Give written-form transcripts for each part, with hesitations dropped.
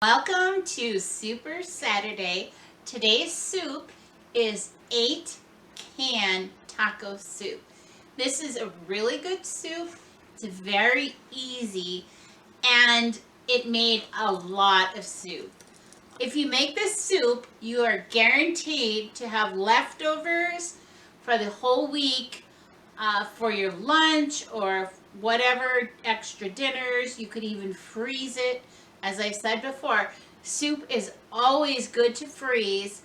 Welcome to Super Saturday. Today's soup is 8-can taco soup. This is a really good soup. It's very easy and it made a lot of soup. If you make this soup, you are guaranteed to have leftovers for the whole week for your lunch or whatever extra dinners. You could even freeze it. As I said before, soup is always good to freeze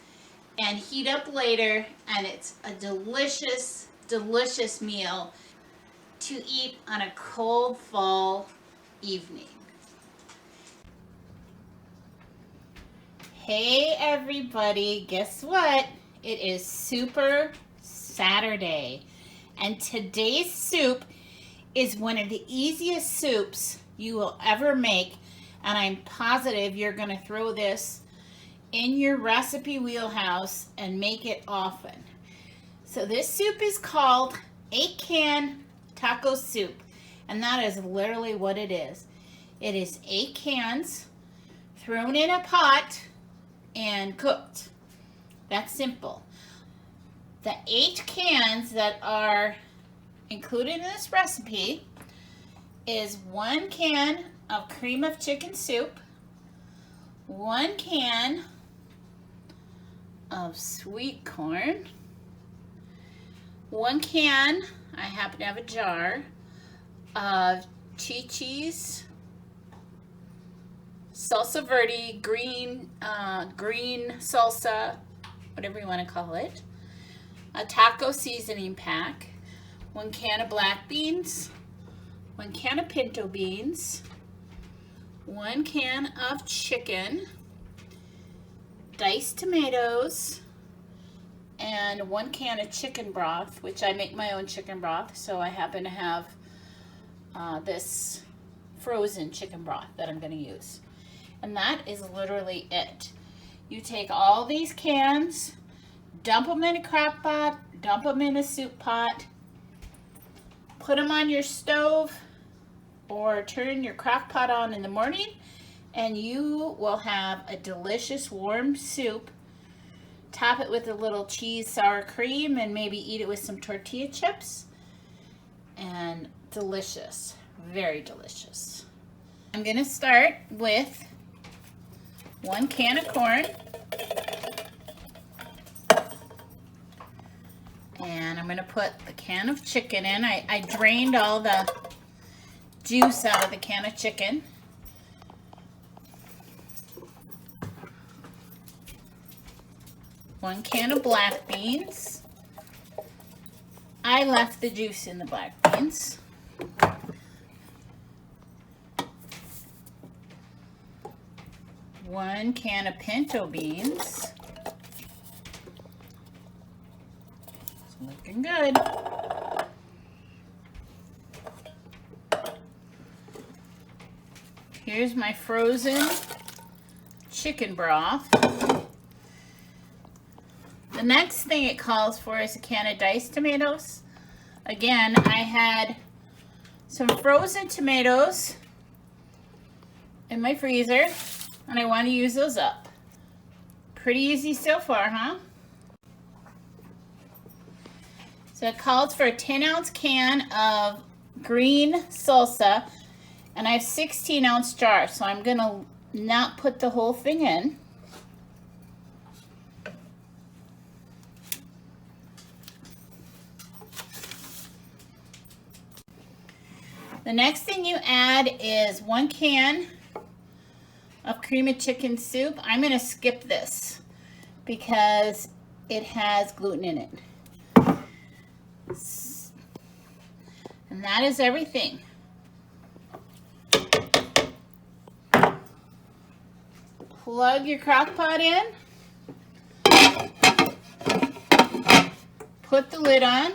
and heat up later, and it's a delicious, delicious meal to eat on a cold fall evening. Hey everybody, guess what? It is Super Saturday, and today's soup is one of the easiest soups you will ever make, and I'm positive you're going to throw this in your recipe wheelhouse and make it often. So this soup is called 8-can taco soup, and that is literally what it is. It is 8 cans thrown in a pot and cooked. That's simple. The 8 cans that are included in this recipe is 1 can of cream of chicken soup, 1 can of sweet corn, 1 can, I happen to have a jar, of cheese, Salsa Verde, green salsa, whatever you want to call it, a taco seasoning pack, 1 can of black beans, 1 can of pinto beans, 1 can of chicken, diced tomatoes, and 1 can of chicken broth, which I make my own chicken broth, so I happen to have this frozen chicken broth that I'm going to use. And that is literally it. You take all these cans, dump them in a crock pot, dump them in a soup pot, put them on your stove, or turn your crock pot on in the morning, and you will have a delicious warm soup. Top it with a little cheese sour cream and maybe eat it with some tortilla chips, and delicious, very delicious. I'm gonna start with 1 can of corn, and I'm gonna put the can of chicken in. I drained all the juice out of the can of chicken. One can of black beans. I left the juice in the black beans. One can of pinto beans. It's looking good. Here's my frozen chicken broth. The next thing it calls for is a can of diced tomatoes. Again, I had some frozen tomatoes in my freezer, and I want to use those up. Pretty easy so far, huh? So it calls for a 10-ounce can of green salsa, and I have 16-ounce jars, so I'm gonna not put the whole thing in. The next thing you add is 1 can of cream of chicken soup. I'm gonna skip this because it has gluten in it. And that is everything. Plug your crock pot in, put the lid on,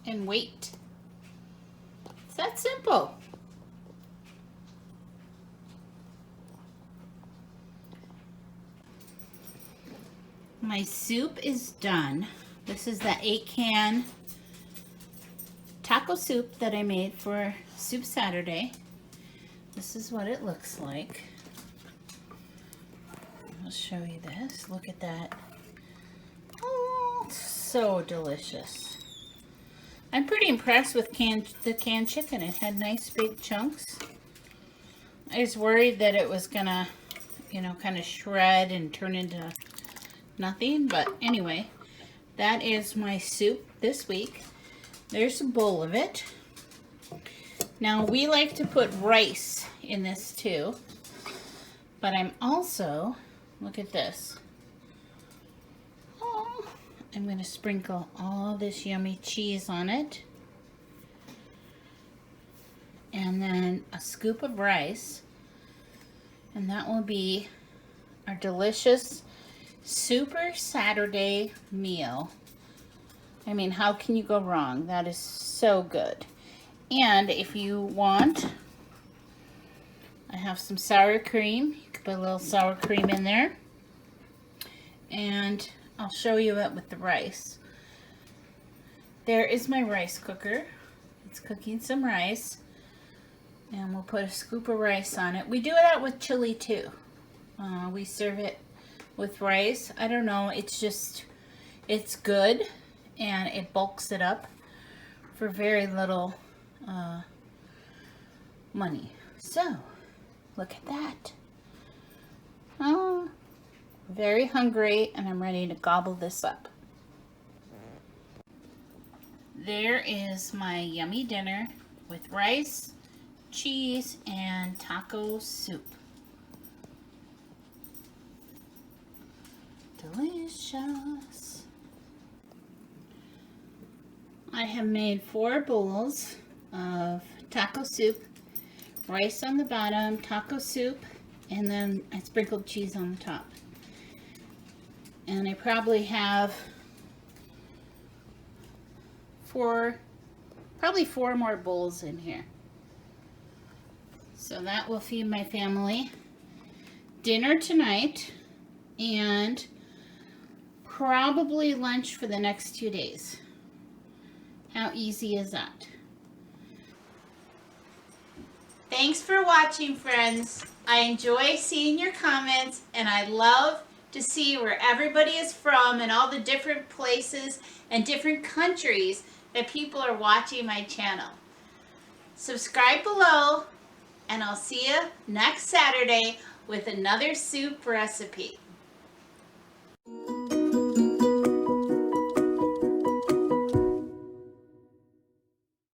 and wait. It's that simple. My soup is done. This is the 8-can taco soup that I made for Soup Saturday. This is what it looks like. I'll show you this. Look at that. Oh, so delicious. I'm pretty impressed with the canned chicken. It had nice big chunks. I was worried that it was gonna, you know, kind of shred and turn into nothing. But anyway, that is my soup this week. There's a bowl of it. Now we like to put rice in this too. But I'm also, look at this. Oh, I'm going to sprinkle all this yummy cheese on it. And then a scoop of rice. And that will be our delicious Super Saturday meal. I mean, how can you go wrong? That is so good. And if you want, I have some sour cream. You can put a little sour cream in there. And I'll show you it with the rice. There is my rice cooker. It's cooking some rice. And we'll put a scoop of rice on it. We do that with chili too. We serve it with rice. I don't know, it's just, it's good. And it bulks it up for very little money. So, look at that. Oh, very hungry, and I'm ready to gobble this up. There is my yummy dinner with rice, cheese, and taco soup. Delicious. I have made 4 bowls of taco soup, rice on the bottom, taco soup, and then I sprinkled cheese on the top. And I probably have probably 4 more bowls in here. So that will feed my family dinner tonight and probably lunch for the next 2 days. How easy is that? Thanks for watching, friends. I enjoy seeing your comments, and I love to see where everybody is from and all the different places and different countries that people are watching my channel. Subscribe below, and I'll see you next Saturday with another soup recipe.